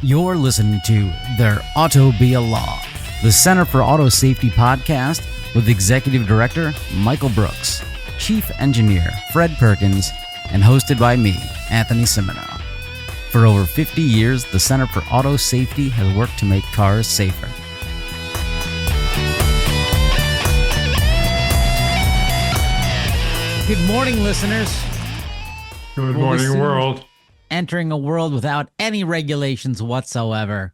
You're listening to There Ought to Be a Law, the Center for Auto Safety podcast with Executive Director Michael Brooks, Chief Engineer Fred Perkins, and hosted by me, Anthony Simino. For over 50 years, the Center for Auto Safety has worked to make cars safer. Good morning, listeners. Good morning, world. Entering a world without any regulations whatsoever.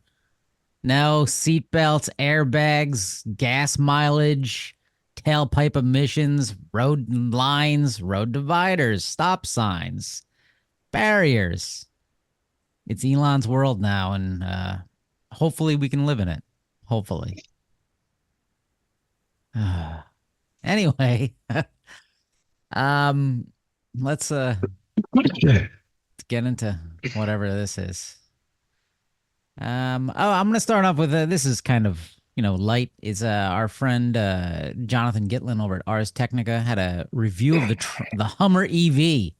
No seatbelts, airbags, gas mileage, tailpipe emissions, road lines, road dividers, stop signs, barriers. It's Elon's world now, and hopefully we can live in it. Hopefully. Anyway, let's get into whatever this is. I'm going to start off with this is kind of, light. Is our friend Jonathan Gitlin over at Ars Technica had a review of the Hummer EV.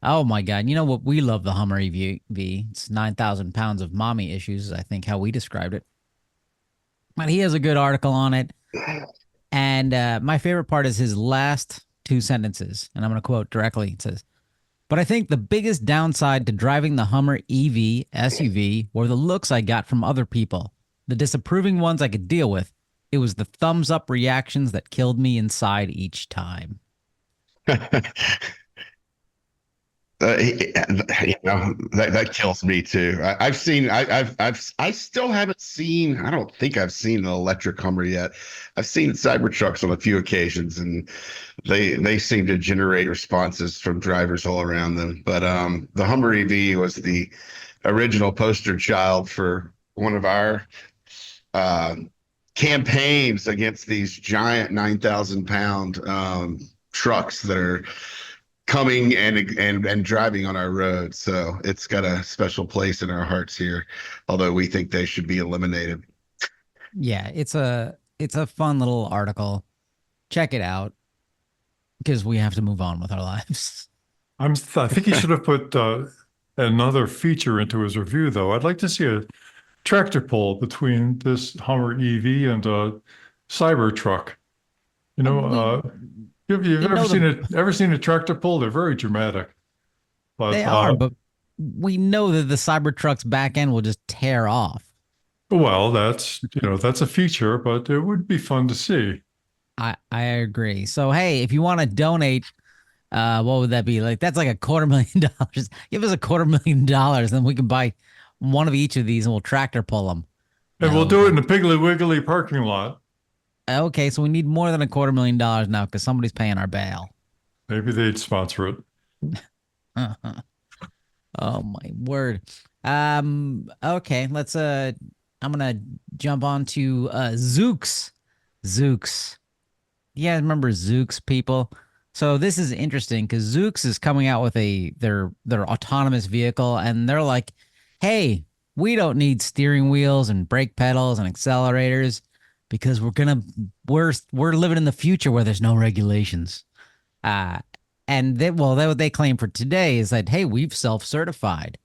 Oh my God. You know what? We love the Hummer EV. It's 9,000 pounds of mommy issues, I think how we described it. But he has a good article on it. And my favorite part is his last two sentences. And I'm going to quote directly. It says, "But I think the biggest downside to driving the Hummer EV SUV were the looks I got from other people. The disapproving ones I could deal with. It was the thumbs up reactions that killed me inside each time." That kills me too. I still haven't seen. I don't think I've seen an electric Hummer yet. I've seen Cybertrucks on a few occasions, and they seem to generate responses from drivers all around them. But the Hummer EV was the original poster child for one of our campaigns against these giant 9,000 pound trucks that are coming and driving on our roads. So it's got a special place in our hearts here, although we think they should be eliminated. Yeah, it's a fun little article. Check it out because we have to move on with our lives. I think he should have put another feature into his review, though. I'd like to see a tractor pull between this Hummer EV and a Cybertruck. You've ever seen a tractor pull? They're very dramatic. But, they are, but we know that the Cybertruck's back end will just tear off. Well, that's a feature, but it would be fun to see. I agree. So hey, if you want to donate, what would that be? Like that's like $250,000. Give us $250,000, then we can buy one of each of these and we'll tractor pull them. And we'll do it in the Piggly Wiggly parking lot. Okay, so we need more than $250,000 now because somebody's paying our bail. Maybe they'd sponsor it. Oh my word. Okay, let's I'm gonna jump on to Zoox. Zoox. You guys remember Zoox, people? So this is interesting because Zoox is coming out with their autonomous vehicle, and they're like, hey, we don't need steering wheels and brake pedals and accelerators because we're living in the future where there's no regulations. And what they claim for today is that, hey, we've self-certified.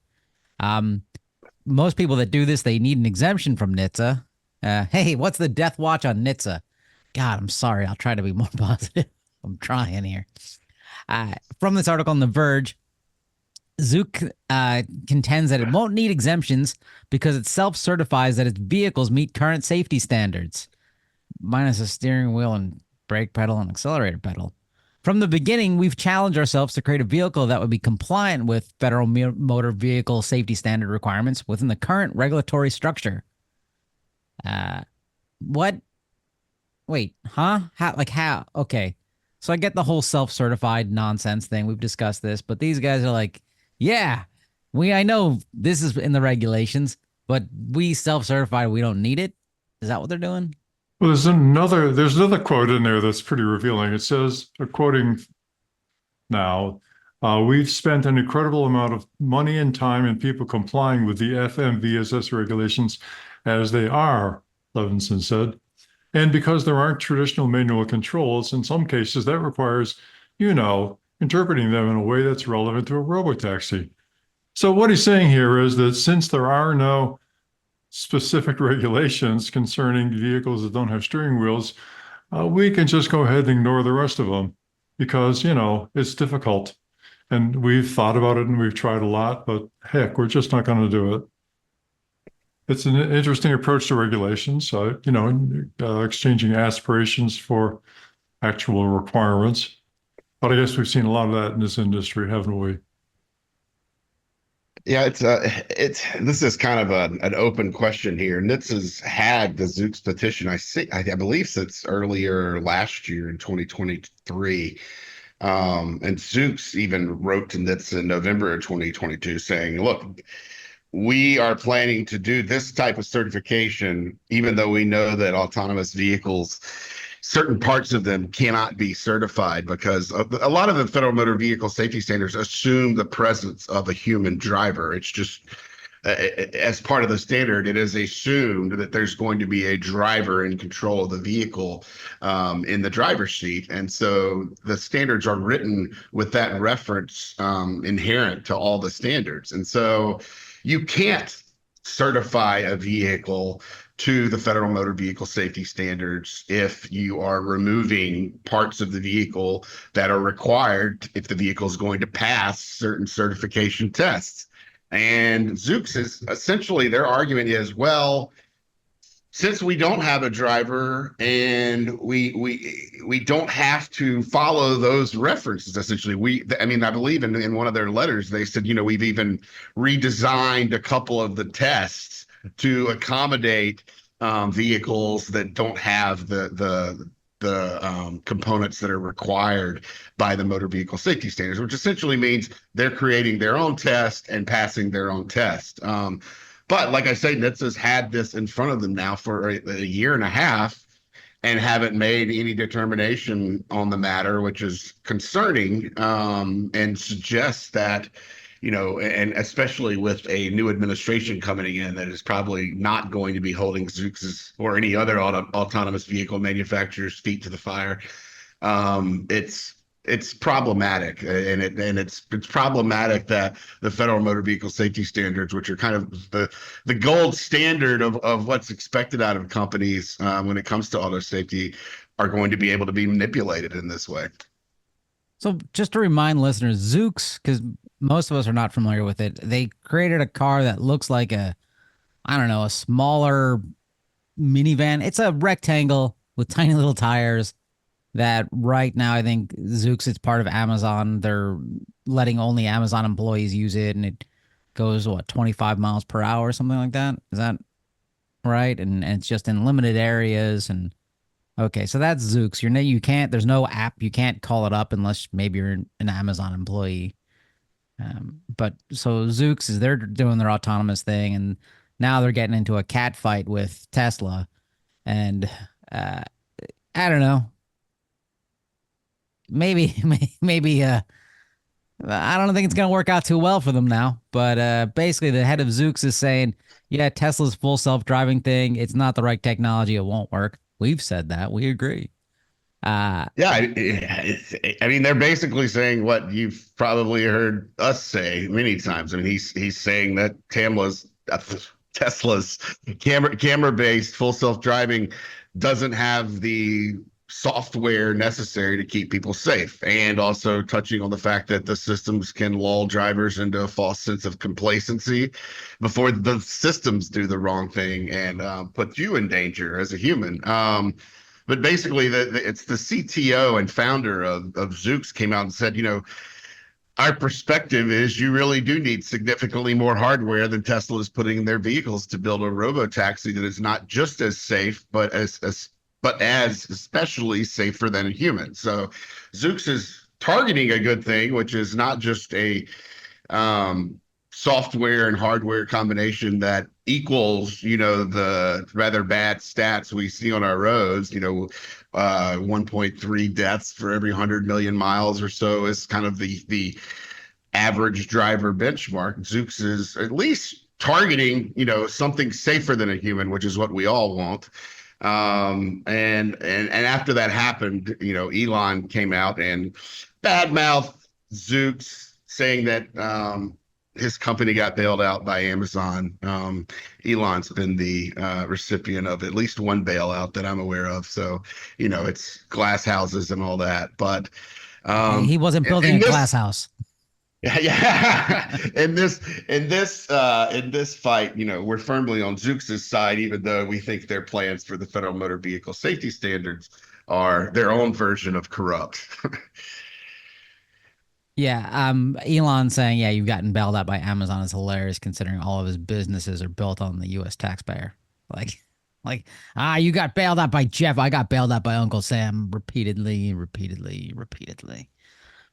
Most people that do this, they need an exemption from NHTSA. Hey, what's the death watch on NHTSA? God, I'm sorry. I'll try to be more positive. I'm trying here. From this article on The Verge, Zoox contends that it won't need exemptions because it self-certifies that its vehicles meet current safety standards, minus a steering wheel and brake pedal and accelerator pedal. From the beginning, we've challenged ourselves to create a vehicle that would be compliant with federal motor vehicle safety standard requirements within the current regulatory structure. What? Wait, huh? How? Okay. So I get the whole self-certified nonsense thing. We've discussed this, but these guys are like, yeah, I know this is in the regulations, but we self-certified, we don't need it. Is that what they're doing? Well, there's another quote in there that's pretty revealing. It says, quoting now, we've spent an incredible amount of money and time in people complying with the FMVSS regulations as they are, Levinson said. And because there aren't traditional manual controls, in some cases that requires, interpreting them in a way that's relevant to a robotaxi. So what he's saying here is that since there are no specific regulations concerning vehicles that don't have steering wheels, we can just go ahead and ignore the rest of them because, it's difficult. And we've thought about it and we've tried a lot, but heck, we're just not going to do it. It's an interesting approach to regulations, exchanging aspirations for actual requirements. But I guess we've seen a lot of that in this industry, haven't we? Yeah, this is kind of an open question here. NHTSA's had the Zoox petition, I believe since earlier last year in 2023. And Zoox even wrote to NHTSA in November of 2022 saying, look, we are planning to do this type of certification, even though we know that autonomous vehicles, certain parts of them cannot be certified because a lot of the federal motor vehicle safety standards assume the presence of a human driver. It's just as part of the standard, it is assumed that there's going to be a driver in control of the vehicle in the driver's seat. And so the standards are written with that reference inherent to all the standards. And so you can't certify a vehicle to the federal motor vehicle safety standards if you are removing parts of the vehicle that are required if the vehicle is going to pass certain certification tests. And Zoox is essentially their argument is, well, since we don't have a driver and we don't have to follow those references, essentially, I believe in one of their letters they said, we've even redesigned a couple of the tests to accommodate vehicles that don't have the components that are required by the motor vehicle safety standards, which essentially means they're creating their own test and passing their own test. But like I say, NHTSA's had this in front of them now for a year and a half and haven't made any determination on the matter, which is concerning, and suggests that, and especially with a new administration coming in that is probably not going to be holding Zoox's or any other autonomous vehicle manufacturers' feet to the fire. It's problematic, and it's problematic that the federal motor vehicle safety standards, which are kind of the gold standard of what's expected out of companies when it comes to auto safety, are going to be able to be manipulated in this way. So just to remind listeners, Zoox, because most of us are not familiar with it, they created a car that looks like a smaller minivan. It's a rectangle with tiny little tires that right now I think Zoox is part of Amazon. They're letting only Amazon employees use it, and it goes, 25 miles per hour or something like that? Is that right? And it's just in limited areas. And okay, so that's Zoox. There's no app. You can't call it up unless maybe you're an Amazon employee. But so Zoox they're doing their autonomous thing, and now they're getting into a cat fight with Tesla. And I don't know. Maybe I don't think it's going to work out too well for them now. But basically, the head of Zoox is saying, yeah, Tesla's full self-driving thing, it's not the right technology. It won't work. We've said that. We agree. Yeah, I mean, they're basically saying what you've probably heard us say many times. I mean, he's saying that Tesla's camera-based full self-driving doesn't have the software necessary to keep people safe, and also touching on the fact that the systems can lull drivers into a false sense of complacency before the systems do the wrong thing and put you in danger as a human. But basically, it's the CTO and founder of Zoox came out and said, our perspective is you really do need significantly more hardware than Tesla is putting in their vehicles to build a robo-taxi that is not just as safe, but as especially safer than a human. So Zoox is targeting a good thing, which is not just a software and hardware combination that equals, the rather bad stats we see on our roads. 1.3 deaths for every 100 million miles or so is kind of the average driver benchmark. Zoox is at least targeting, something safer than a human, which is what we all want. And after that happened, Elon came out and badmouthed Zoox, saying that his company got bailed out by Amazon. Elon's been the recipient of at least one bailout that I'm aware of. So, it's glass houses and all that. But He wasn't building a in glass this, house. yeah, in this fight, we're firmly on Zoox's side, even though we think their plans for the federal motor vehicle safety standards are their own version of corrupt. Yeah, Elon saying, yeah, you've gotten bailed out by Amazon is hilarious considering all of his businesses are built on the US taxpayer. Like, you got bailed out by Jeff. I got bailed out by Uncle Sam repeatedly, repeatedly, repeatedly.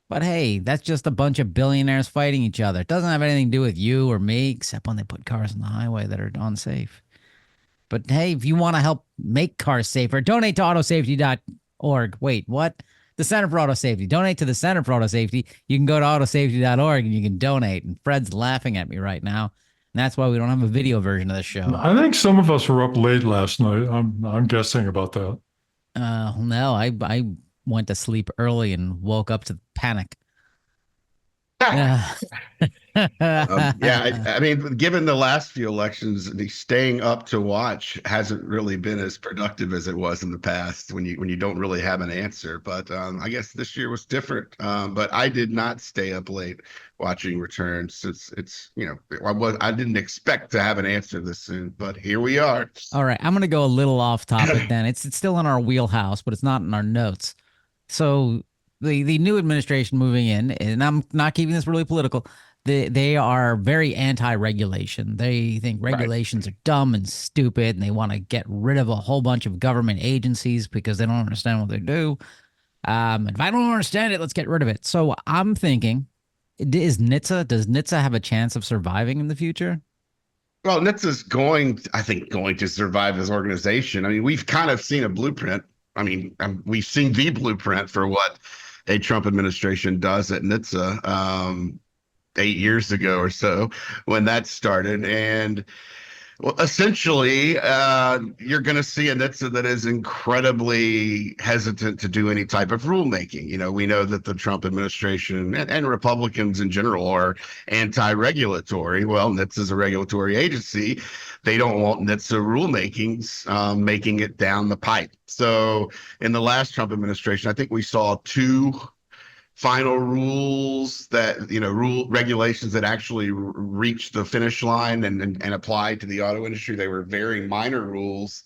But hey, that's just a bunch of billionaires fighting each other. It doesn't have anything to do with you or me, except when they put cars on the highway that are unsafe. But hey, if you want to help make cars safer, donate to autosafety.org. Wait, what? The Center for Auto Safety. Donate to the Center for Auto Safety. You can go to autosafety.org and you can donate. And Fred's laughing at me right now. And that's why we don't have a video version of the show. I think some of us were up late last night. I'm guessing about that. No, I went to sleep early and woke up to panic. Yeah. Yeah, I mean, given the last few elections, the staying up to watch hasn't really been as productive as it was in the past when you don't really have an answer. But I guess this year was different. But I did not stay up late watching returns since I didn't expect to have an answer this soon, but here we are. All right, I'm gonna go a little off topic then. It's still in our wheelhouse, but it's not in our notes. So the new administration moving in, and I'm not keeping this really political. They are very anti-regulation. They think regulations are dumb and stupid, and they want to get rid of a whole bunch of government agencies because they don't understand what they do. If I don't understand it, let's get rid of it. So I'm thinking, does NHTSA have a chance of surviving in the future? Well, NHTSA's I think, going to survive as organization. I mean, we've kind of seen a blueprint. I mean, we've seen the blueprint for what a Trump administration does at NHTSA 8 years ago or so when that started. And well, essentially, you're going to see a NHTSA that is incredibly hesitant to do any type of rulemaking. We know that the Trump administration and Republicans in general are anti-regulatory. Well, NHTSA is a regulatory agency. They don't want NHTSA rulemakings making it down the pipe. So in the last Trump administration, I think we saw two final rules that regulations that actually reached the finish line and applied to the auto industry. They were very minor rules,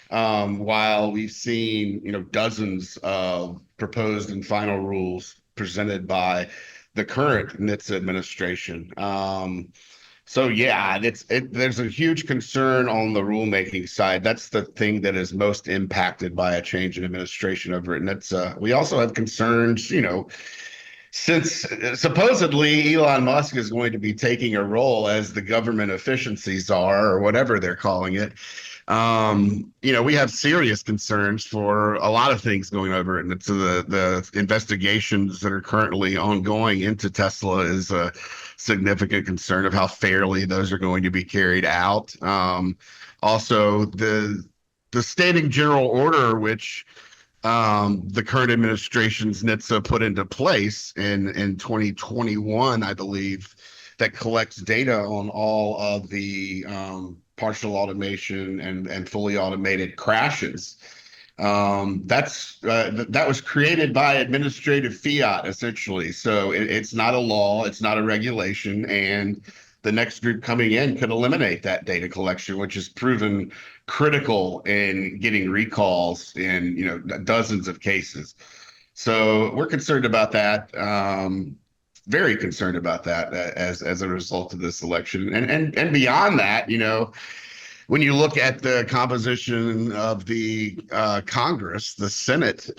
while we've seen dozens of proposed and final rules presented by the current NHTSA administration. So yeah, there's a huge concern on the rulemaking side. That's the thing that is most impacted by a change in administration over at NHTSA. We also have concerns, since supposedly Elon Musk is going to be taking a role as the government efficiency czar or whatever they're calling it. We have serious concerns for a lot of things going over it. And so the investigations that are currently ongoing into Tesla is a significant concern of how fairly those are going to be carried out. Also, the standing general order, which the current administration's NHTSA put into place in 2021, I believe, that collects data on all of the partial automation and fully automated crashes. That was created by administrative fiat, essentially. So it's not a law, it's not a regulation, and the next group coming in could eliminate that data collection, which has proven critical in getting recalls in dozens of cases. So we're concerned about that. Very concerned about that as a result of this election, and beyond that, when you look at the composition of the Congress, the Senate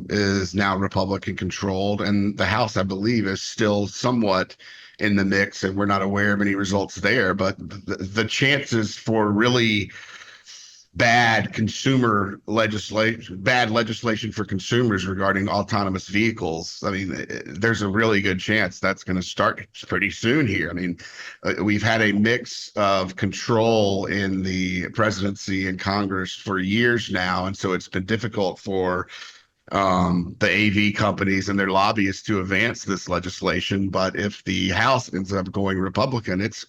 is now Republican controlled, and the House, I believe, is still somewhat in the mix, and we're not aware of any results there. But the chances for really bad legislation for consumers regarding autonomous vehicles, I mean, there's a really good chance that's going to start pretty soon here. I mean, we've had a mix of control in the presidency and Congress for years now, and so it's been difficult for the AV companies and their lobbyists to advance this legislation. But if the House ends up going Republican, it's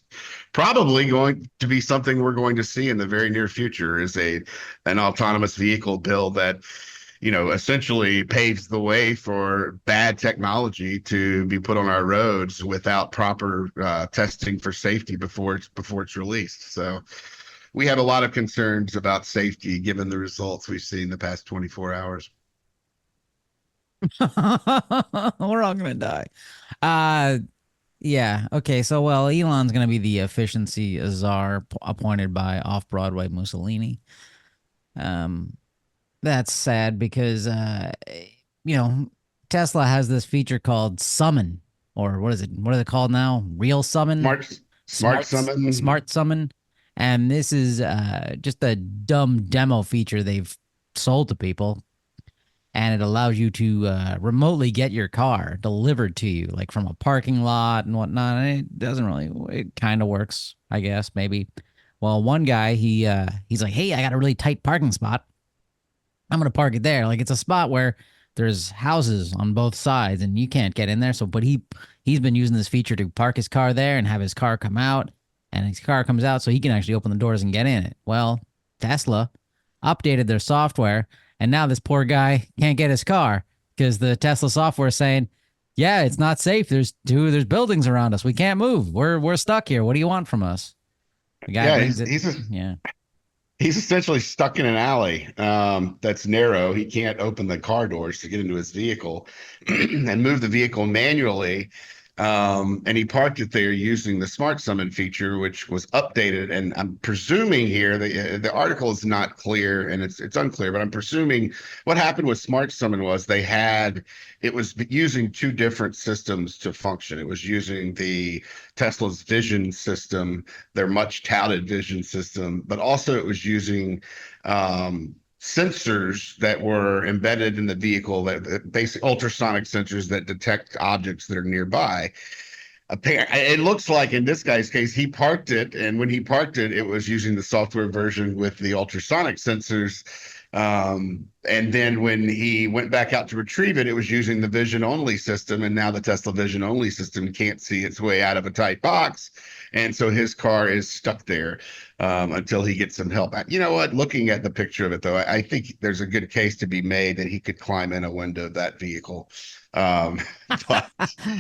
probably going to be something we're going to see in the very near future, is an autonomous vehicle bill that, essentially paves the way for bad technology to be put on our roads without proper testing for safety before it's released. So we have a lot of concerns about safety given the results we've seen the past 24 hours. We're all gonna die. Uh, yeah. Okay. So, well, Elon's gonna be the efficiency czar appointed by off-Broadway Mussolini. Um, that's sad because you know, Tesla has this feature called Summon, or what is it? What are they called now? Real Summon, Smart summon. Smart Summon, and this is just a dumb demo feature they've sold to people, and it allows you to remotely get your car delivered to you, like from a parking lot and whatnot. And it doesn't really, it kind of works, I guess, maybe. Well, one guy, he's like, hey, I got a really tight parking spot. I'm gonna park it there. Like it's a spot where there's houses on both sides and you can't get in there. So, but he's been using this feature to park his car there and have his car come out, and his car comes out so he can actually open the doors and get in it. Well, Tesla updated their software, and now this poor guy can't get his car because the Tesla software is saying, "Yeah, it's not safe. There's buildings around us. We can't move. We're stuck here. What do you want from us?" The guy Yeah, brings it. Yeah. he's essentially stuck in an alley that's narrow. He can't open the car doors to get into his vehicle and move the vehicle manually. And he parked it there using the Smart Summon feature, which was updated. And I'm presuming here the article is not clear and it's unclear, but I'm presuming what happened with Smart Summon was it was using two different systems to function. It was using the Tesla's vision system, their much touted vision system, but also it was using sensors that were embedded in the vehicle, that basic ultrasonic sensors that detect objects that are nearby. It looks like in this guy's case, he parked it, and when he parked it, it was using the software version with the ultrasonic sensors. And then when he went back out to retrieve it, it was using the vision only system. And now the Tesla vision only system can't see its way out of a tight box. And so his car is stuck there until he gets some help. You know what? Looking at the picture of it, though, I think there's a good case to be made that he could climb in a window of that vehicle. But,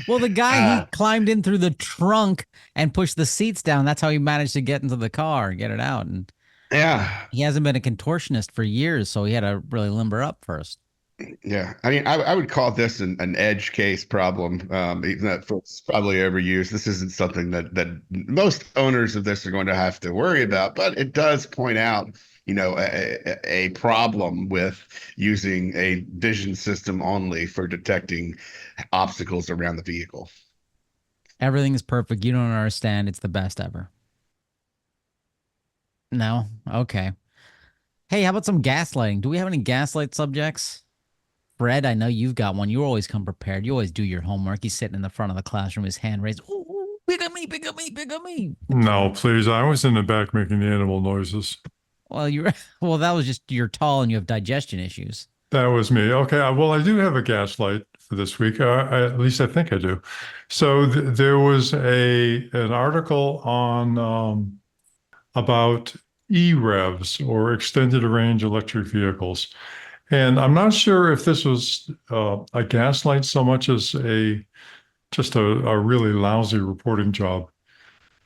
Well, the guy he climbed in through the trunk and pushed the seats down. That's how he managed to get into the car and get it out. And yeah. he hasn't been a contortionist for years, so he had to really limber up first. Yeah, I mean, I would call this an edge case problem, even though it's probably overused. This isn't something that most owners of this are going to have to worry about, but it does point out, a problem with using a vision system only for detecting obstacles around the vehicle. Everything is perfect. You don't understand. It's the best ever. No? Okay. Hey, how about some gaslighting? Do we have any gaslight subjects? Fred, I know you've got one. You always come prepared. You always do your homework. He's sitting in the front of the classroom, his hand raised. Ooh, pick on me, pick on me, pick on me. No, please. I was in the back making the animal noises. Well, that was just you're tall and you have digestion issues. That was me. Okay. Well, I do have a gaslight for this week. At least I think I do. So there was an article on about EREVs, or extended range electric vehicles. And I'm not sure if this was a gaslight so much as just a really lousy reporting job.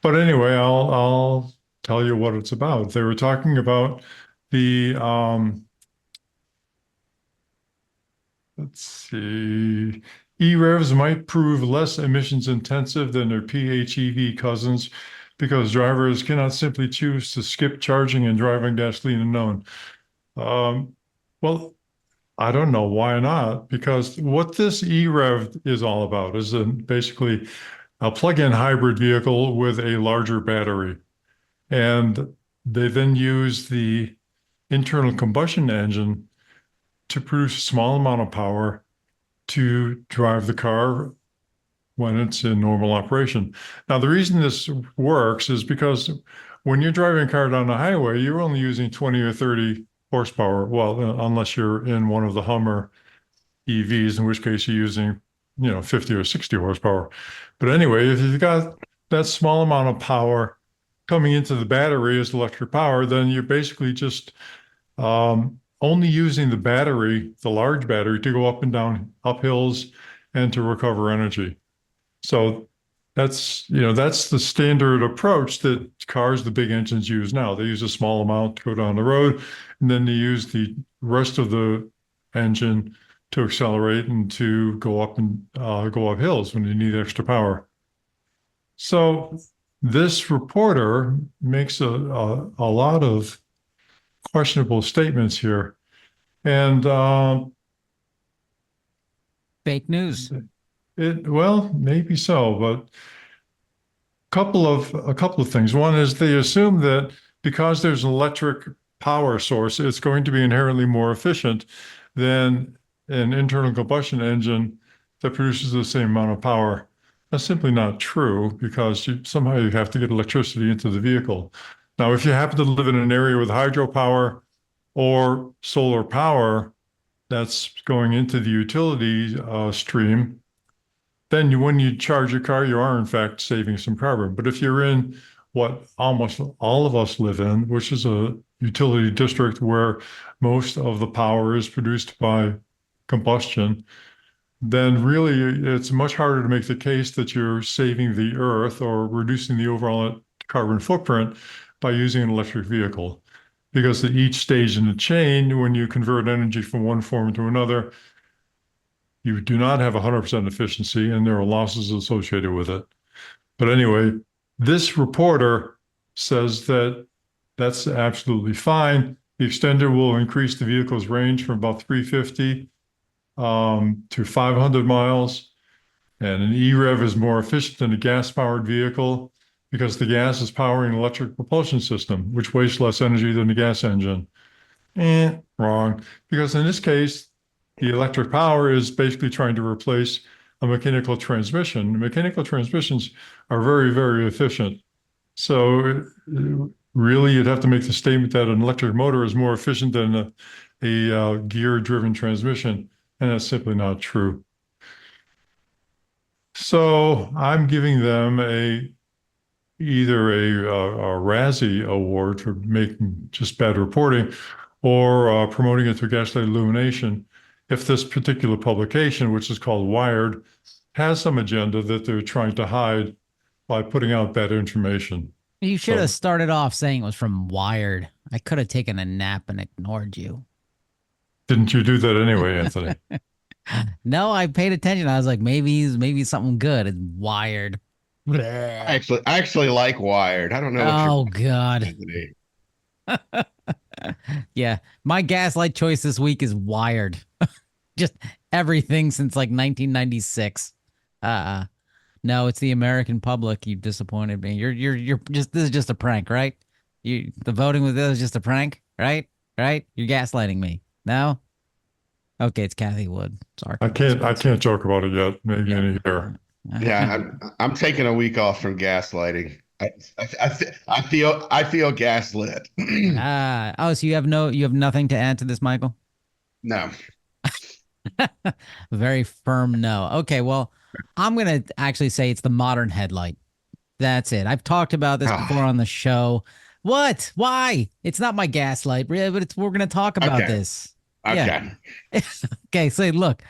But anyway, I'll tell you what it's about. They were talking about the let's see, EREVs might prove less emissions intensive than their PHEV cousins because drivers cannot simply choose to skip charging and drive on gasoline alone. Well, I don't know why not, because what this EREV is all about is basically a plug-in hybrid vehicle with a larger battery. And they then use the internal combustion engine to produce a small amount of power to drive the car when it's in normal operation. Now, the reason this works is because when you're driving a car down the highway, you're only using 20 or 30 horsepower. Well, unless you're in one of the Hummer EVs, in which case you're using, 50 or 60 horsepower. But anyway, if you've got that small amount of power coming into the battery as electric power, then you're basically just only using the battery, the large battery, to go up and down up hills and to recover energy. So that's the standard approach that cars, the big engines, use now. They use a small amount to go down the road, and then they use the rest of the engine to accelerate and to go up hills when you need extra power. So this reporter makes a lot of questionable statements here, and Fake news. well, maybe so, but a couple of things. One is they assume that because there's an electric power source, it's going to be inherently more efficient than an internal combustion engine that produces the same amount of power. That's simply not true because somehow you have to get electricity into the vehicle. Now, if you happen to live in an area with hydropower or solar power that's going into the utility stream, then when you charge your car, you are in fact saving some carbon. But if you're in what almost all of us live in, which is a utility district where most of the power is produced by combustion, then really it's much harder to make the case that you're saving the earth or reducing the overall carbon footprint by using an electric vehicle. Because at each stage in the chain, when you convert energy from one form to another, you do not have 100% efficiency, and there are losses associated with it. But anyway, this reporter says that that's absolutely fine. The extender will increase the vehicle's range from about 350 to 500 miles. And an EREV is more efficient than a gas-powered vehicle because the gas is powering an electric propulsion system, which wastes less energy than a gas engine. Wrong. Because in this case, the electric power is basically trying to replace a mechanical transmission. Mechanical transmissions are very, very efficient. So really, you'd have to make the statement that an electric motor is more efficient than a gear-driven transmission, and that's simply not true. So I'm giving them either a Razzie award for making just bad reporting, or promoting it through Gaslight Illumination if this particular publication, which is called Wired, has some agenda that they're trying to hide by putting out bad information. You should have started off saying it was from Wired. I could have taken a nap and ignored you. Didn't you do that anyway, Anthony? No, I paid attention. I was like, maybe something good. It's Wired. I actually like Wired. I don't know what Oh you're God. Anthony. Yeah, my gaslight choice this week is Wired. Just everything since like 1996. No, it's the American public. You disappointed me. You're just, this is just a prank, right? The voting with this is just a prank, right? Right? You're gaslighting me. No? Okay, it's Kathy Wood. Sorry. I can't joke about it yet. Maybe in a year. Yeah, I'm taking a week off from gaslighting. I feel gaslit. So you have nothing to add to this, Michael? No. Very firm no. Okay, well, I'm going to actually say it's the modern headlight. That's it. I've talked about this before on the show. What? Why? It's not my gaslight, really, but we're going to talk about this. Okay. Yeah. Okay, so look,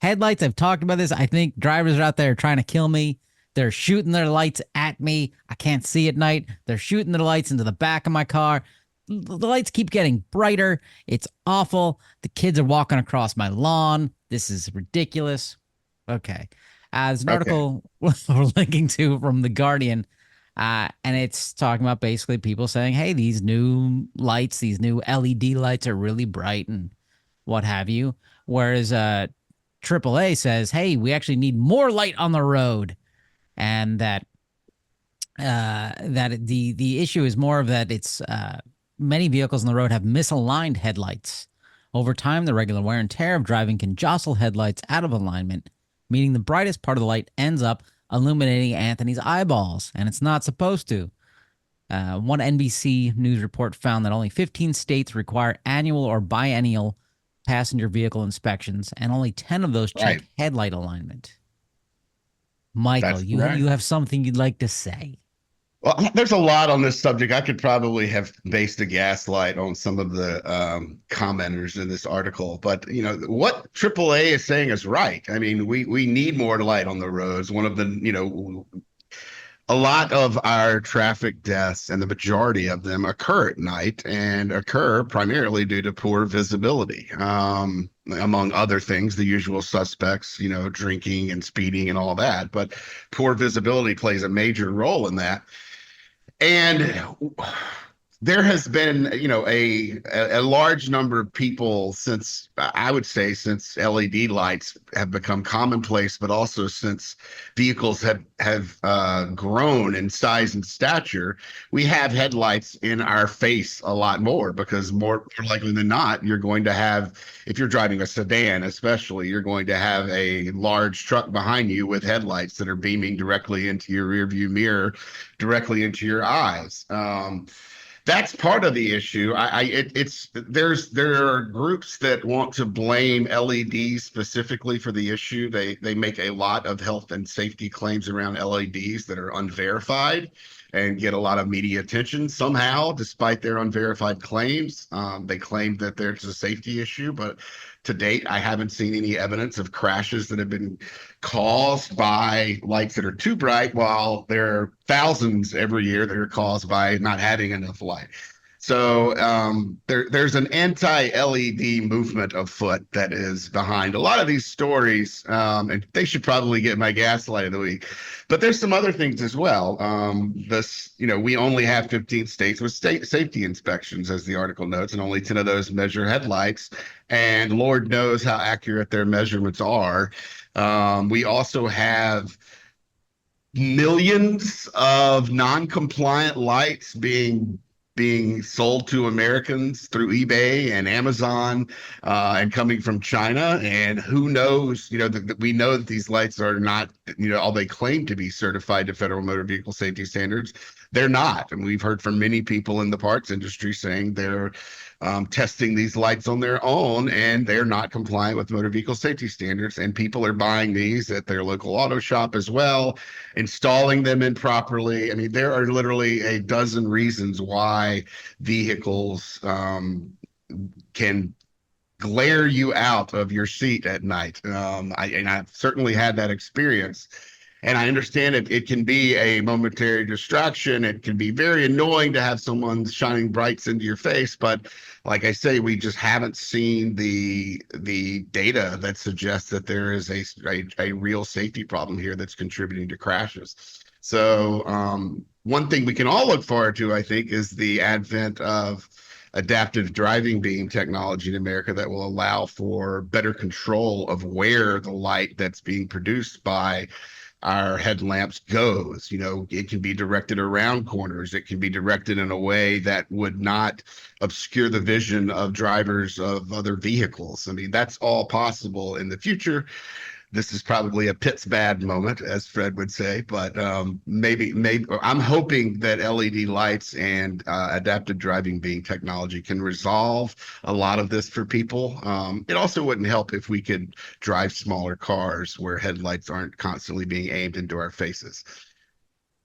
headlights, I've talked about this. I think drivers are out there trying to kill me. They're shooting their lights at me. I can't see at night. They're shooting their lights into the back of my car. The lights keep getting brighter. It's awful. The kids are walking across my lawn. This is ridiculous. Okay. There's an article we're linking to from The Guardian, and it's talking about basically people saying, hey, these new lights, these new LED lights are really bright and what have you. Whereas AAA says, hey, we actually need more light on the road. And that the issue is more of that it's many vehicles on the road have misaligned headlights. Over time, the regular wear and tear of driving can jostle headlights out of alignment, meaning the brightest part of the light ends up illuminating Anthony's eyeballs, and it's not supposed to. One NBC News report found that only 15 states require annual or biennial passenger vehicle inspections, and only 10 of those check Right. headlight alignment. Michael, That's you correct. have something you'd like to say? Well, there's a lot on this subject. I could probably have based a gaslight on some of the commenters in this article, but what AAA is saying is right. I mean, we need more light on the roads. One of the a lot of our traffic deaths, and the majority of them, occur at night and occur primarily due to poor visibility. Among other things, the usual suspects, drinking and speeding and all that, but poor visibility plays a major role in that. And there has been, a large number of people since, I would say, since LED lights have become commonplace, but also since vehicles have grown in size and stature, we have headlights in our face a lot more, because more likely than not, you're going to have, if you're driving a sedan, especially, you're going to have a large truck behind you with headlights that are beaming directly into your rear view mirror, directly into your eyes. That's part of the issue. There are groups that want to blame LEDs specifically for the issue. They make a lot of health and safety claims around LEDs that are unverified and get a lot of media attention somehow, despite their unverified claims. They claim that there's a safety issue, but to date, I haven't seen any evidence of crashes that have been caused by lights that are too bright, while there are thousands every year that are caused by not having enough light. So there's an anti-LED movement afoot that is behind a lot of these stories, and they should probably get my gaslight of the week. But there's some other things as well. We only have 15 states with state safety inspections, as the article notes, and only 10 of those measure headlights. And Lord knows how accurate their measurements are. We also have millions of non-compliant lights being sold to Americans through eBay and Amazon, and coming from China. And who knows, we know that these lights are not, all they claim to be certified to federal motor vehicle safety standards. They're not. And we've heard from many people in the parts industry saying they're testing these lights on their own, and they're not compliant with motor vehicle safety standards. And people are buying these at their local auto shop as well, installing them improperly. I mean, there are literally a dozen reasons why vehicles can glare you out of your seat at night. I've certainly had that experience. And I understand it can be a momentary distraction. It can be very annoying to have someone shining brights into your face. But like I say, we just haven't seen the data that suggests that there is a real safety problem here that's contributing to crashes. So one thing we can all look forward to, I think, is the advent of adaptive driving beam technology in America that will allow for better control of where the light that's being produced by our headlamps goes. It can be directed around corners. It can be directed in a way that would not obscure the vision of drivers of other vehicles. I mean, that's all possible in the future. This is probably a Pitts bad moment, as Fred would say, but maybe I'm hoping that LED lights and adaptive driving beam technology can resolve a lot of this for people. It also wouldn't help if we could drive smaller cars where headlights aren't constantly being aimed into our faces.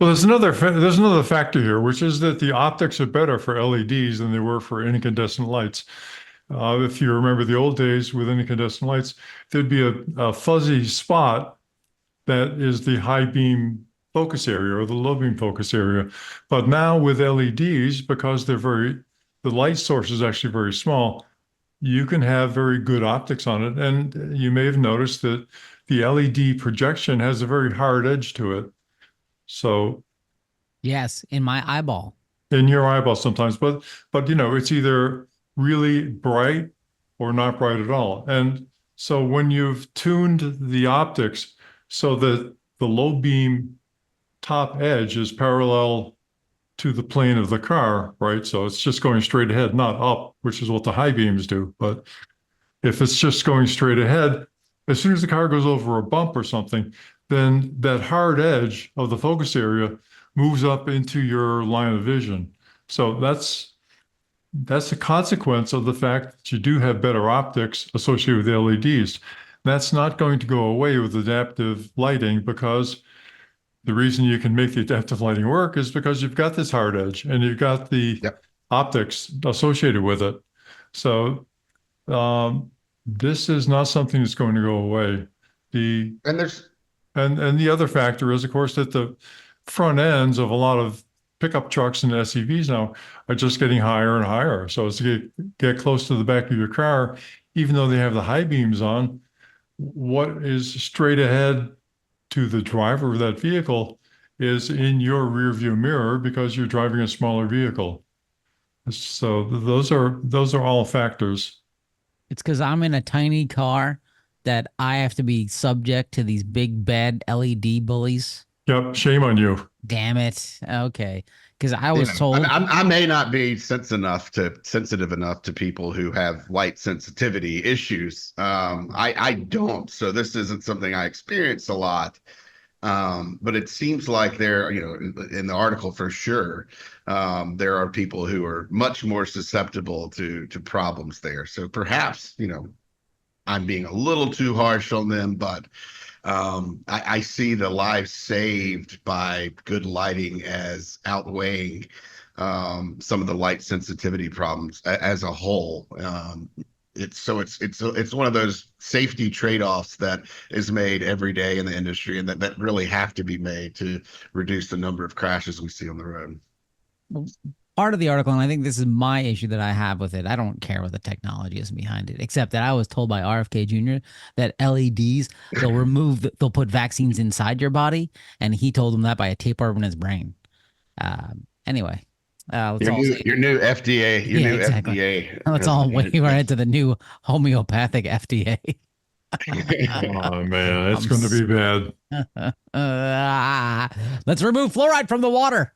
Well, there's another factor here, which is that the optics are better for LEDs than they were for incandescent lights. If you remember the old days with incandescent lights, there'd be a fuzzy spot that is the high beam focus area or the low beam focus area. But now with LEDs, because the light source is actually very small, you can have very good optics on it. And you may have noticed that the LED projection has a very hard edge to it. So Yes, in my eyeball. in your eyeball sometimes, but it's either really bright or not bright at all. And so when you've tuned the optics so that the low beam top edge is parallel to the plane of the car, right? So it's just going straight ahead, not up, which is what the high beams do. But if it's just going straight ahead, as soon as the car goes over a bump or something, then that hard edge of the focus area moves up into your line of vision. So that's a consequence of the fact that you do have better optics associated with the LEDs. That's not going to go away with adaptive lighting, because the reason you can make the adaptive lighting work is because you've got this hard edge and you've got the Yep. optics associated with it. So this is not something that's going to go away. The And there's and the other factor is, of course, that the front ends of a lot of pickup trucks and SUVs now are just getting higher and higher. So as you get close to the back of your car, even though they have the high beams on, what is straight ahead to the driver of that vehicle is in your rear view mirror, because you're driving a smaller vehicle. So those are all factors. It's because I'm in a tiny car that I have to be subject to these big bad LED bullies. Yep, shame on you. Damn it. Okay. Because I you was know, told. I may not be sensitive enough to people who have light sensitivity issues. I don't, so this isn't something I experience a lot. But it seems like there, in the article for sure, there are people who are much more susceptible to problems there. So perhaps, I'm being a little too harsh on them, but I see the lives saved by good lighting as outweighing some of the light sensitivity problems as a whole. It's one of those safety trade-offs that is made every day in the industry, and that really have to be made to reduce the number of crashes we see on the road. Part of the article, and I think this is my issue that I have with it. I don't care what the technology is behind it, except that I was told by RFK Jr. that LEDs, they'll put vaccines inside your body, and he told him that by a tapeworm in his brain. Anyway, let's all say, Your new FDA, yeah, exactly. FDA. Let's all wave our head to the new homeopathic FDA. Oh man, it's I'm going to be bad. let's remove fluoride from the water.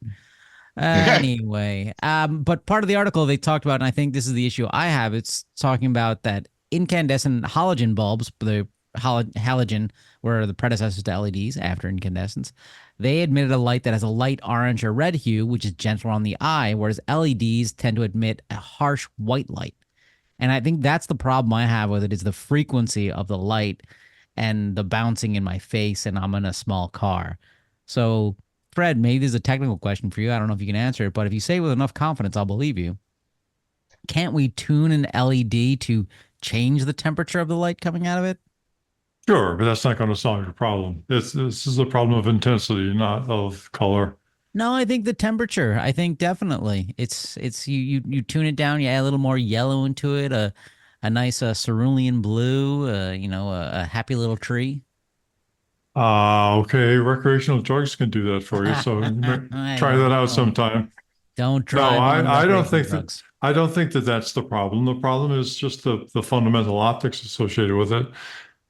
Anyway, but part of the article they talked about, and I think this is the issue I have, it's talking about that incandescent halogen bulbs, the halogen were the predecessors to LEDs after incandescence. They emitted a light that has a light orange or red hue, which is gentle on the eye, whereas LEDs tend to emit a harsh white light. And I think that's the problem I have with it, is the frequency of the light and the bouncing in my face, and I'm in a small car. So, Fred, maybe this is a technical question for you. I don't know if you can answer it, but if you say it with enough confidence, I'll believe you. Can't we tune an LED to change the temperature of the light coming out of it? Sure, but that's not going to solve your problem. This is a problem of intensity, not of color. No, I think the temperature. I think definitely you tune it down. You add a little more yellow into it, a nice cerulean blue, a happy little tree. Okay, recreational drugs can do that for you. So I try that out don't sometime. don't No, drive on I don't recreational think that drugs. I don't think that that's the problem. The problem is just the fundamental optics associated with it.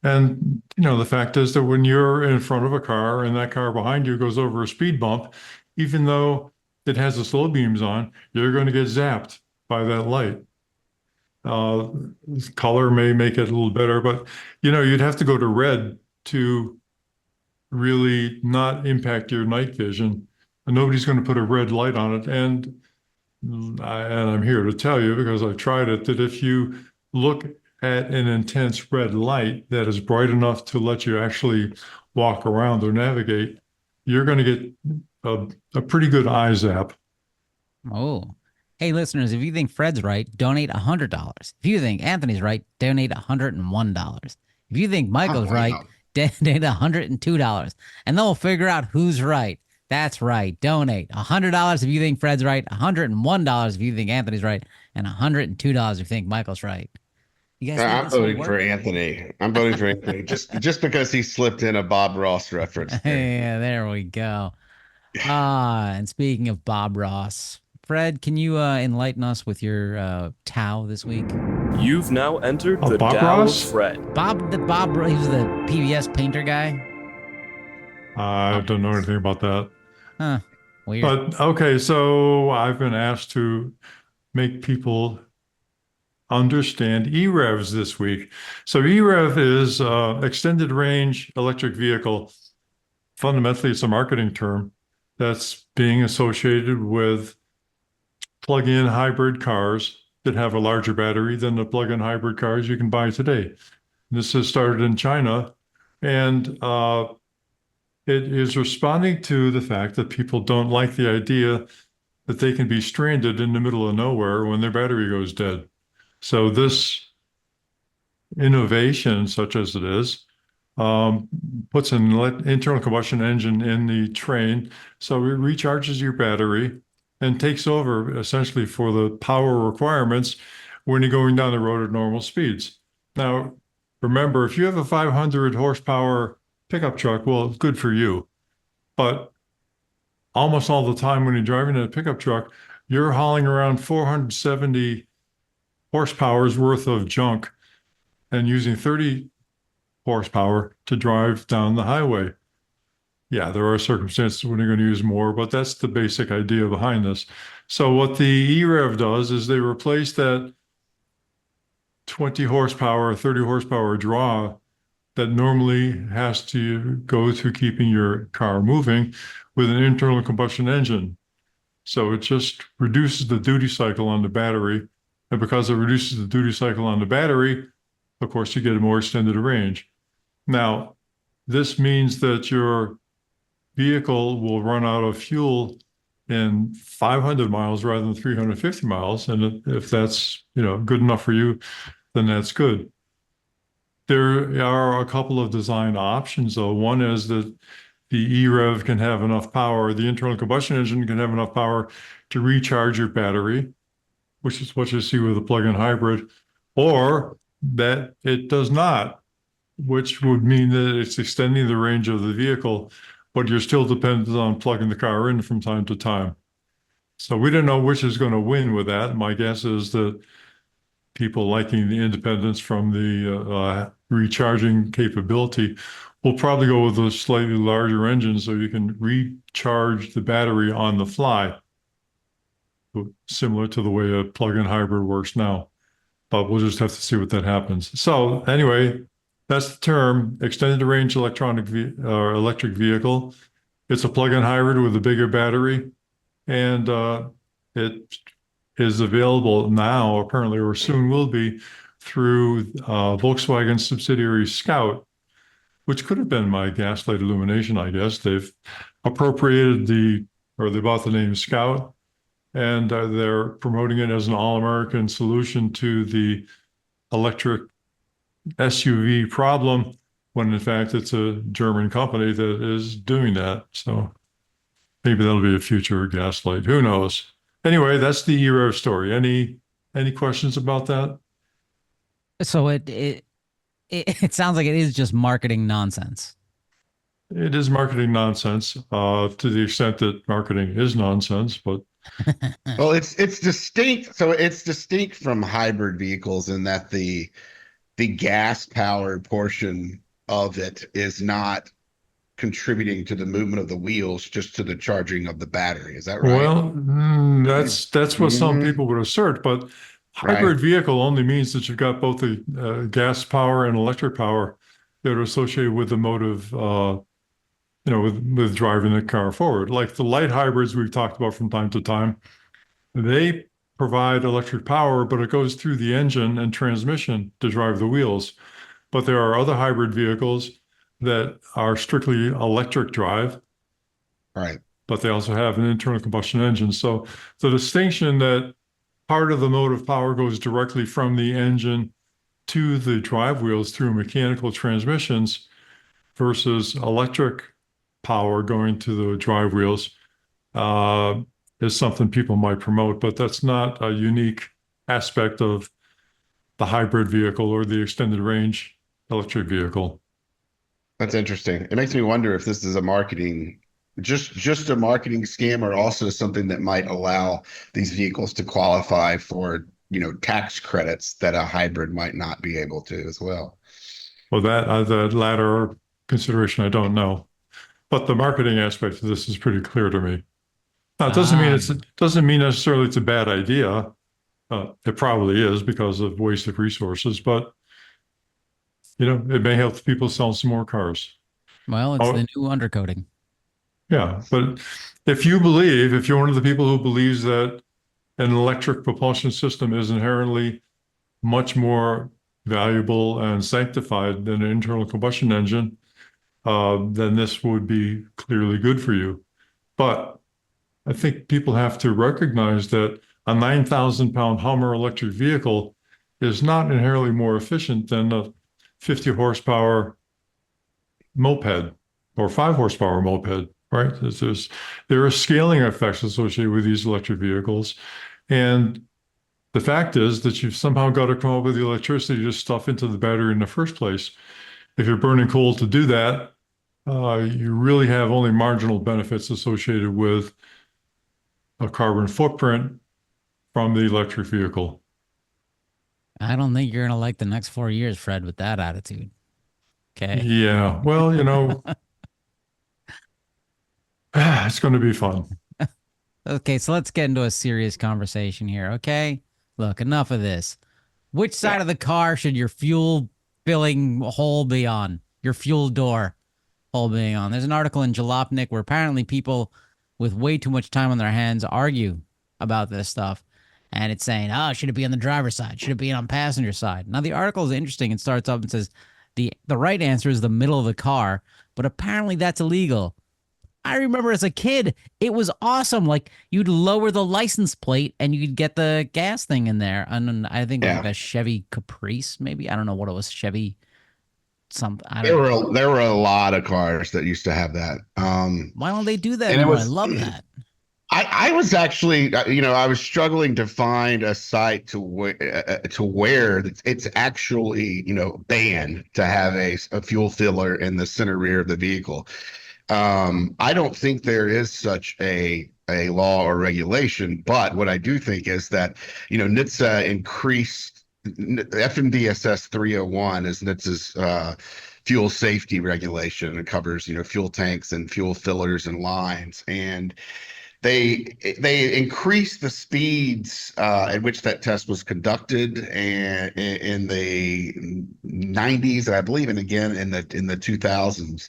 And the fact is that when you're in front of a car and that car behind you goes over a speed bump, even though it has the slow beams on, you're going to get zapped by that light. Uh, Color may make it a little better, but you'd have to go to red to really not impact your night vision. And nobody's going to put a red light on it. And I'm here to tell you, because I tried it, that if you look at an intense red light that is bright enough to let you actually walk around or navigate, you're going to get a pretty good eye zap. Oh. Hey, listeners, if you think Fred's right, donate $100. If you think Anthony's right, donate $101. If you think Oh, Michael's right, wow. donate $102. And then we'll figure out who's right. That's right. Donate $100 if you think Fred's right, $101 if you think Anthony's right, and $102 if you think Michael's right. You guys think I'm this will voting for work? Anthony. I'm voting for Anthony just because he slipped in a Bob Ross reference there. Yeah, there we go. And speaking of Bob Ross, Fred, can you enlighten us with your Tao this week? You've now entered the Bob Tao of Ross? Fred. He was the PBS painter guy. I don't know anything about that. Huh. Weird. But okay, so I've been asked to make people understand EREVs this week. So EREV is extended range electric vehicle. Fundamentally, it's a marketing term that's being associated with plug-in hybrid cars that have a larger battery than the plug-in hybrid cars you can buy today. This has started in China, and it is responding to the fact that people don't like the idea that they can be stranded in the middle of nowhere when their battery goes dead. So this innovation, such as it is, puts an internal combustion engine in the train, so it recharges your battery and takes over essentially for the power requirements when you're going down the road at normal speeds. Now, remember, if you have a 500 horsepower pickup truck, well, good for you. But almost all the time when you're driving a pickup truck, you're hauling around 470 horsepower's worth of junk and using 30 horsepower to drive down the highway. Yeah, there are circumstances when you're going to use more, but that's the basic idea behind this. So what the EREV does is they replace that 20 horsepower, 30 horsepower draw that normally has to go to keeping your car moving with an internal combustion engine. So it just reduces the duty cycle on the battery. And because it reduces the duty cycle on the battery, of course, you get a more extended range. Now, this means that your vehicle will run out of fuel in 500 miles rather than 350 miles. And if that's, good enough for you, then that's good. There are a couple of design options, though. One is that the EREV can have enough power, the internal combustion engine can have enough power to recharge your battery, which is what you see with a plug-in hybrid, or that it does not, which would mean that it's extending the range of the vehicle, but you're still dependent on plugging the car in from time to time. So we don't know which is going to win with that. My guess is that people liking the independence from the recharging capability will probably go with a slightly larger engine so you can recharge the battery on the fly, similar to the way a plug-in hybrid works now. But we'll just have to see what that happens. So anyway, that's the term, extended range electric vehicle. It's a plug-in hybrid with a bigger battery, and it is available now, apparently, or soon will be, through Volkswagen subsidiary Scout, which could have been my gaslight illumination, I guess. They've appropriated they bought the name Scout, and they're promoting it as an all-American solution to the electric SUV problem, when in fact it's a German company that is doing that. So maybe that'll be a future gaslight. Who knows? Anyway, that's the EREV story. Any questions about that? So it sounds like it is just marketing nonsense. It is marketing nonsense, to the extent that marketing is nonsense, but Well, it's distinct. So it's distinct from hybrid vehicles in that the gas powered portion of it is not contributing to the movement of the wheels, just to the charging of the battery. Is that right? well, that's what some people would assert, but hybrid vehicle only means that you've got both the gas power and electric power that are associated with the motive, with driving the car forward. Like the light hybrids we've talked about from time to time, they provide electric power, but it goes through the engine and transmission to drive the wheels. But there are other hybrid vehicles that are strictly electric drive, Right. but they also have an internal combustion engine. So the distinction that part of the motive power goes directly from the engine to the drive wheels through mechanical transmissions versus electric power going to the drive wheels is something people might promote, but that's not a unique aspect of the hybrid vehicle or the extended range electric vehicle. That's interesting. It makes me wonder if this is a marketing, just a marketing scam, or also something that might allow these vehicles to qualify for, tax credits that a hybrid might not be able to as well. Well, that latter consideration, I don't know, but the marketing aspect of this is pretty clear to me. Now, it doesn't mean necessarily it's a bad idea. It probably is because of waste of resources, but it may help people sell some more cars. Well, it's the new undercoating. Yeah, but if you're one of the people who believes that an electric propulsion system is inherently much more valuable and sanctified than an internal combustion engine, then this would be clearly good for you. But I think people have to recognize that a 9,000-pound Hummer electric vehicle is not inherently more efficient than a 50 horsepower moped or 5 horsepower moped, right? There are scaling effects associated with these electric vehicles. And the fact is that you've somehow got to come up with the electricity to stuff into the battery in the first place. If you're burning coal to do that, you really have only marginal benefits associated with a carbon footprint from the electric vehicle. I don't think you're gonna like the next 4 years, Fred, with that attitude. Okay. Yeah, well, it's going to be fun. Okay, so let's get into a serious conversation here, okay? Look, enough of this. Which side of the car should your fuel filling hole be on? Your fuel door hole being on. There's an article in Jalopnik where apparently people with way too much time on their hands argue about this stuff. And it's saying, oh, should it be on the driver's side? Should it be on passenger side? Now, the article is interesting. It starts up and says the right answer is the middle of the car, but apparently that's illegal. I remember as a kid, it was awesome. Like you'd lower the license plate and you'd get the gas thing in there. And I think it was like a Chevy Caprice, maybe. I don't know what it was. Chevy something. There were a lot of cars that used to have that. Why don't they do that and anymore? I love that. I was actually, I was struggling to find a site to where it's actually, banned to have a fuel filler in the center rear of the vehicle. I don't think there is such a law or regulation, but what I do think is that, NHTSA increased FMVSS 301 is NHTSA's fuel safety regulation. It covers, fuel tanks and fuel fillers and lines. And they increased the speeds at which that test was conducted and in the 90s, and I believe, and again in the 2000s.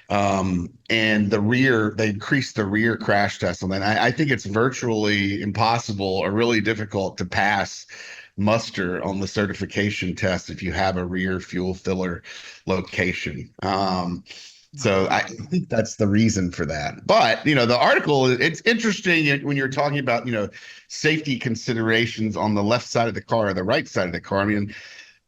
And they increased the rear crash test on that. I think it's virtually impossible or really difficult to pass muster on the certification test if you have a rear fuel filler location. So I think that's the reason for that. But, the article, it's interesting when you're talking about, safety considerations on the left side of the car or the right side of the car. I mean,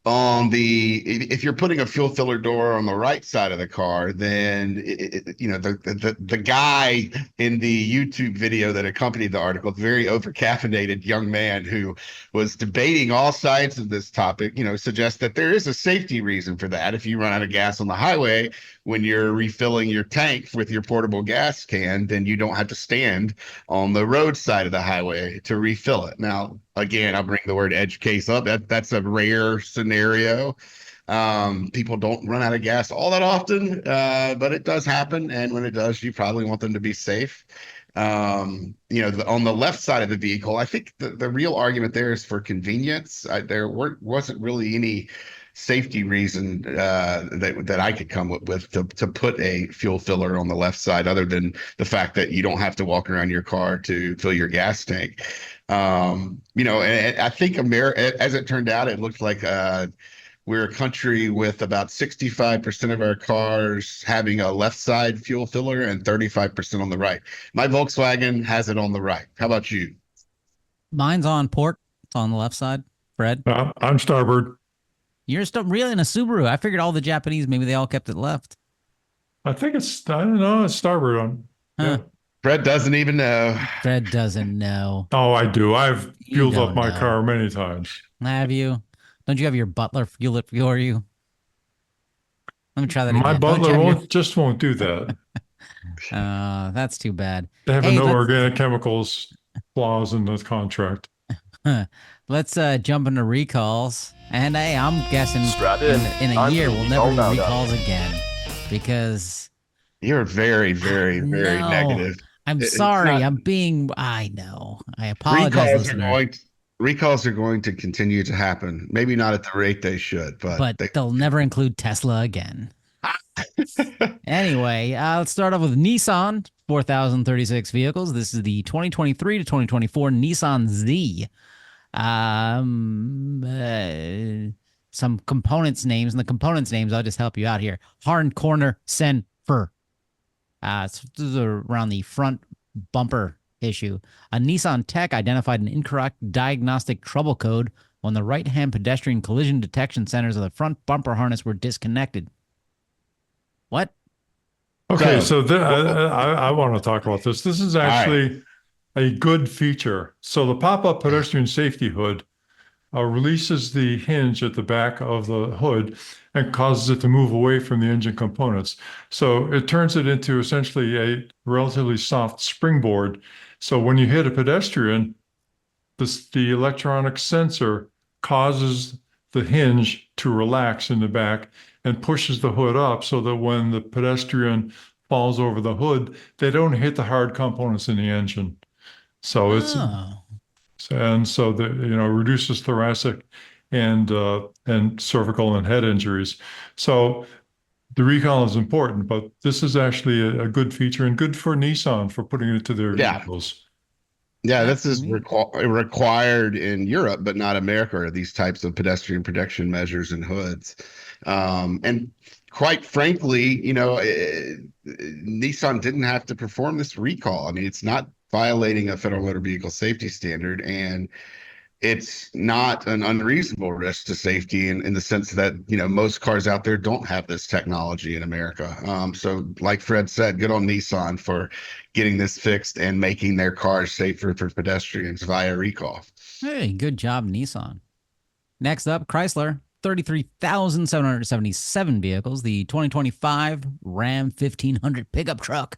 if you're putting a fuel filler door on the right side of the car, then the guy in the YouTube video that accompanied the article, very overcaffeinated young man who was debating all sides of this topic, suggests that there is a safety reason for that. If you run out of gas on the highway when you're refilling your tank with your portable gas can, then you don't have to stand on the road side of the highway to refill it. Now, again, I'll bring the word edge case up. That's a rare scenario. People don't run out of gas all that often, but it does happen. And when it does, you probably want them to be safe. On the left side of the vehicle, I think the real argument there is for convenience. There wasn't really any safety reason that I could come up with to put a fuel filler on the left side, other than the fact that you don't have to walk around your car to fill your gas tank. And I think as it turned out, it looked like we're a country with about 65% of our cars having a left side fuel filler and 35% on the right. My Volkswagen has it on the right. How about you? Mine's on port. It's on the left side. Fred? I'm starboard. You're still really in a Subaru. I figured all the Japanese, maybe they all kept it left. I don't know, it's starboard on. Huh. Yeah. Fred doesn't even know. Fred doesn't know. Oh, I do. I've fueled up my know. car many times. Have you? Don't you have your butler fuel it for you? Let me try that again. My butler won't do that. That's too bad. They have a no organic chemicals clause in the contract. Let's jump into recalls. And hey, I'm guessing in a year we'll never do recalls again because you're very, very, very negative. I'm sorry. I know. I apologize. Recalls are going to continue to happen. Maybe not at the rate they should, but they'll never include Tesla again. Anyway, let's start off with Nissan 4,036 vehicles. This is the 2023 to 2024 Nissan Z. Some components names, and the components names, I'll just help you out here. Harn Corner Sen Fur. This is around the front bumper issue. A Nissan tech identified an incorrect diagnostic trouble code when the right-hand pedestrian collision detection centers of the front bumper harness were disconnected. What? Okay, so I want to talk about this. This is actually a good feature. So the pop-up pedestrian safety hood releases the hinge at the back of the hood and causes it to move away from the engine components. So it turns it into essentially a relatively soft springboard. So when you hit a pedestrian, the electronic sensor causes the hinge to relax in the back and pushes the hood up so that when the pedestrian falls over the hood, they don't hit the hard components in the engine. So it's so that reduces thoracic and cervical and head injuries. So the recall is important, but this is actually a good feature and good for Nissan for putting it to their vehicles. Yeah, this is required in Europe, but not America, these types of pedestrian protection measures and hoods. And quite frankly, Nissan didn't have to perform this recall. I mean, it's not violating a federal motor vehicle safety standard, and it's not an unreasonable risk to safety in the sense that, most cars out there don't have this technology in America. So like Fred said, good on Nissan for getting this fixed and making their cars safer for pedestrians via recall. Hey, good job, Nissan. Next up, Chrysler, 33,777 vehicles. The 2025 Ram 1500 pickup truck.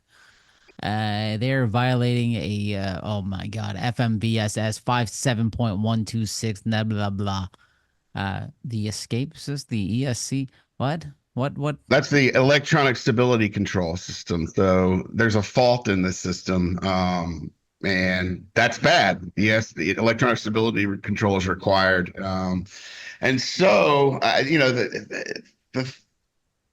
They're violating a FMVSS 57.126 blah blah blah. The escape system, the ESC. What? That's the electronic stability control system. So there's a fault in the system, and that's bad. Yes, the electronic stability control is required, and so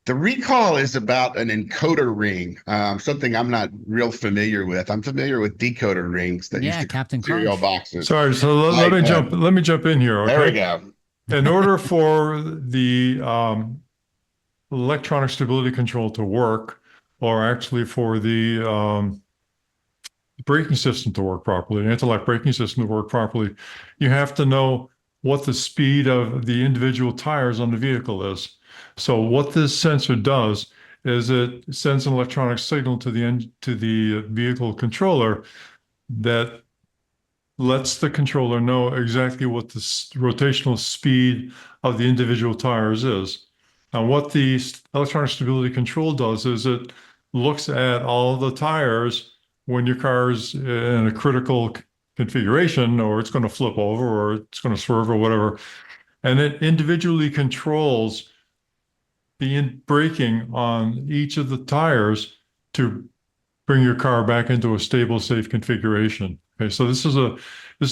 the recall is about an encoder ring, something I'm not real familiar with. I'm familiar with decoder rings that used to Captain cereal Crunch. boxes. Sorry, so let me jump in here. Okay? There we go. In order for the electronic stability control to work, or actually for the braking system to work properly, an anti-lock braking system to work properly, you have to know what the speed of the individual tires on the vehicle is. So what this sensor does is it sends an electronic signal to the vehicle controller that lets the controller know exactly what the rotational speed of the individual tires is. Now, what the electronic stability control does is it looks at all the tires when your car is in a critical configuration, or it's going to flip over, or it's going to swerve, or whatever, and it individually controls the braking on each of the tires to bring your car back into a stable, safe configuration. Okay, so this is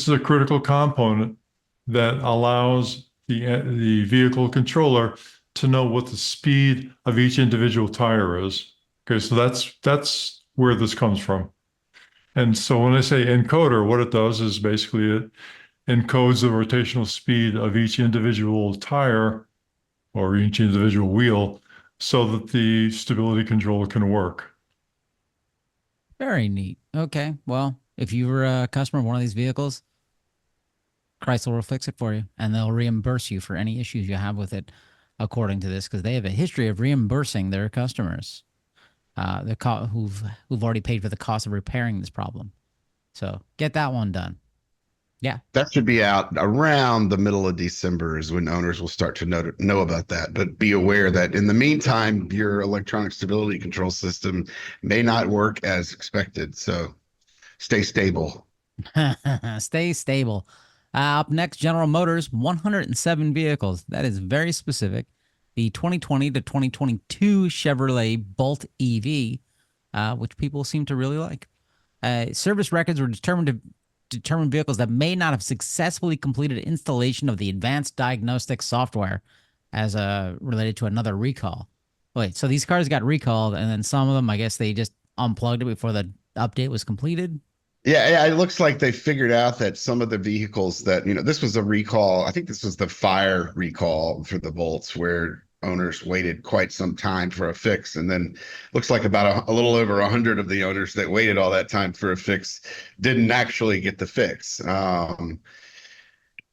a critical component that allows the vehicle controller to know what the speed of each individual tire is. Okay, so that's where this comes from. And so when I say encoder, what it does is basically it encodes the rotational speed of each individual tire or each individual wheel so that the stability controller can work. Very neat. Okay, well, if you were a customer of one of these vehicles, Chrysler will fix it for you, and they'll reimburse you for any issues you have with it, according to this, because they have a history of reimbursing their customers who've already paid for the cost of repairing this problem. So get that one done. Yeah. That should be out around the middle of December is when owners will start to know about that. But be aware that in the meantime, your electronic stability control system may not work as expected. So stay stable. Stay stable. Up next, General Motors, 107 vehicles. That is very specific. The 2020 to 2022 Chevrolet Bolt EV, which people seem to really like. Service records were determined vehicles that may not have successfully completed installation of the advanced diagnostic software as related to another recall. Wait, so these cars got recalled, and then some of them, I guess they just unplugged it before the update was completed. Yeah, it looks like they figured out that some of the vehicles that, this was a recall. I think this was the fire recall for the Volts where owners waited quite some time for a fix. And then looks like about a little over 100 of the owners that waited all that time for a fix didn't actually get the fix.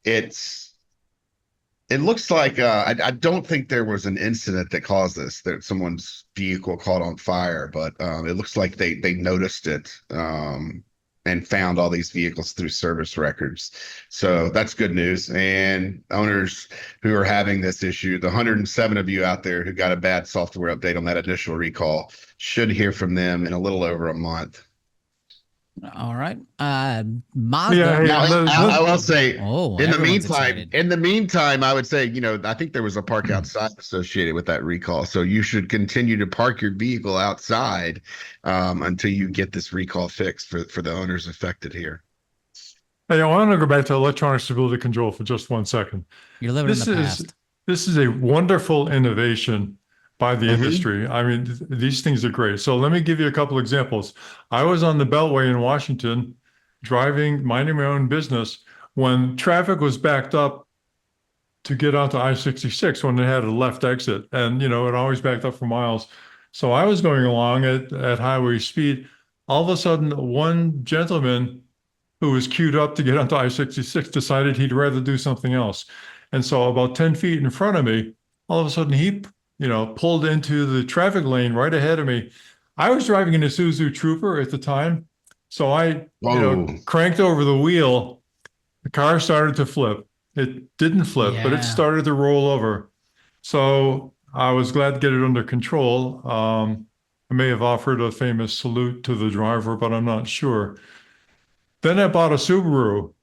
It's It looks like I don't think there was an incident that caused this, that someone's vehicle caught on fire, but it looks like they noticed it and found all these vehicles through service records. So that's good news. And owners who are having this issue, the 107 of you out there who got a bad software update on that initial recall, should hear from them in a little over a month. All right. Mazda. Yeah, hey, Now, I will say, Oh, in the everyone's meantime, excited. I would say, I think there was a park outside associated with that recall. So you should continue to park your vehicle outside until you get this recall fixed for the owners affected here. Hey, I want to go back to electronic stability control for just 1 second. You're living in the This past. is a wonderful innovation by the Mhm. industry. I mean, these things are great. So let me give you a couple examples. I was on the Beltway in Washington, minding my own business, when traffic was backed up to get onto I-66 when it had a left exit. And, it always backed up for miles. So I was going along at highway speed. All of a sudden, one gentleman who was queued up to get onto I-66 decided he'd rather do something else. And so about 10 feet in front of me, all of a sudden he pulled into the traffic lane right ahead of me. I was driving in a Isuzu Trooper at the time. So I, Whoa. cranked over the wheel. The car started to flip. It didn't flip, but Yeah. it started to roll over. So I was glad to get it under control. I may have offered a famous salute to the driver, but I'm not sure. Then I bought a Subaru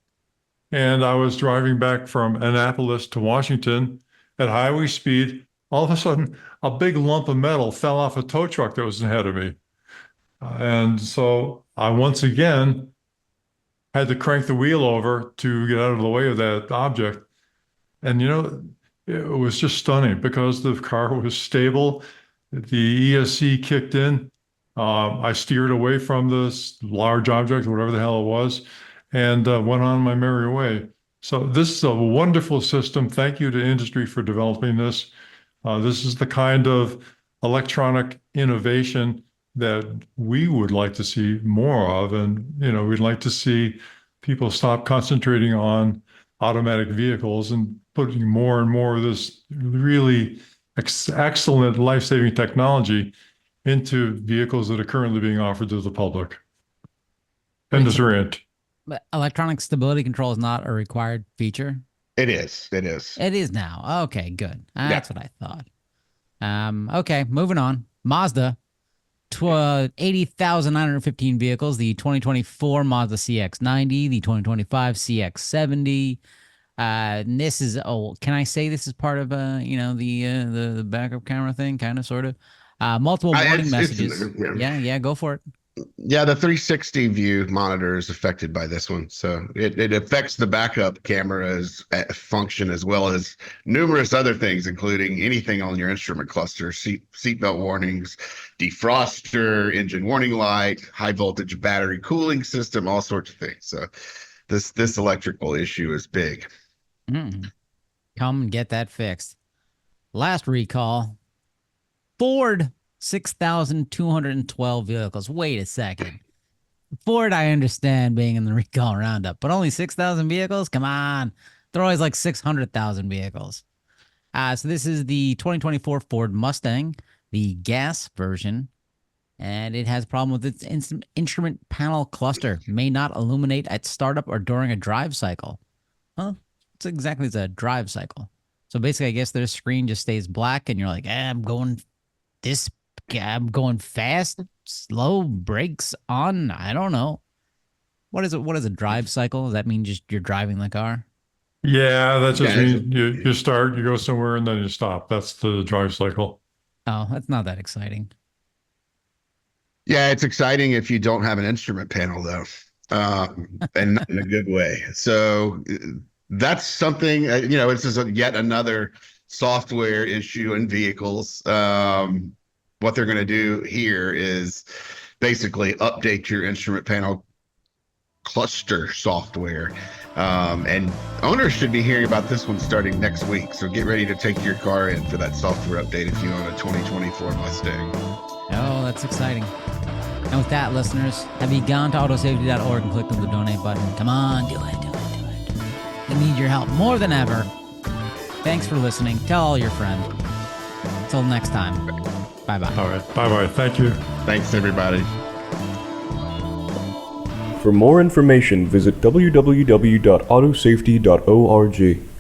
and I was driving back from Annapolis to Washington at highway speed. All of a sudden, a big lump of metal fell off a tow truck that was ahead of me. And so I once again had to crank the wheel over to get out of the way of that object. And, it was just stunning because the car was stable. The ESC kicked in. I steered away from this large object, whatever the hell it was, and went on my merry way. So this is a wonderful system. Thank you to industry for developing this. This is the kind of electronic innovation that we would like to see more of. And, we'd like to see people stop concentrating on automatic vehicles and putting more and more of this really excellent life-saving technology into vehicles that are currently being offered to the public. End of rant. But electronic stability control is not a required feature. It is. It is. It is now. Okay, good. That's what I thought. Okay, moving on. Mazda, 80,915 vehicles. The 2024 Mazda CX-90, the 2025 CX-70. And this is, can I say this is part of the backup camera thing, kind of, sort of? Multiple warning messages. Yeah, go for it. Yeah, the 360 view monitor is affected by this one. So it affects the backup camera's function as well as numerous other things, including anything on your instrument cluster, seatbelt warnings, defroster, engine warning light, high voltage battery cooling system, all sorts of things. So this electrical issue is big. Come and get that fixed. Last recall, Ford. 6,212 vehicles. Wait a second. Ford, I understand being in the recall roundup, but only 6,000 vehicles? Come on. They're always like 600,000 vehicles. So this is the 2024 Ford Mustang, the gas version, and it has a problem with its instrument panel cluster. May not illuminate at startup or during a drive cycle. Huh? It's exactly a drive cycle. So basically, I guess their screen just stays black, and you're like, I'm going fast, slow, brakes on. I don't know. What is it? What is a drive cycle? Does that mean just you're driving the car? Yeah, that just means you start, you go somewhere, and then you stop. That's the drive cycle. Oh, that's not that exciting. Yeah, it's exciting if you don't have an instrument panel, though, and not in a good way. So that's something, it's just yet another software issue in vehicles. What they're going to do here is basically update your instrument panel cluster software. And owners should be hearing about this one starting next week. So get ready to take your car in for that software update if you own a 2024 Mustang. Oh, that's exciting. And with that, listeners, have you gone to autosafety.org and clicked on the donate button? Come on, do it. We need your help more than ever. Thanks for listening. Tell all your friends. Until next time. Bye-bye. All right. Bye-bye. Thank you. Thanks, everybody. For more information, visit www.autosafety.org.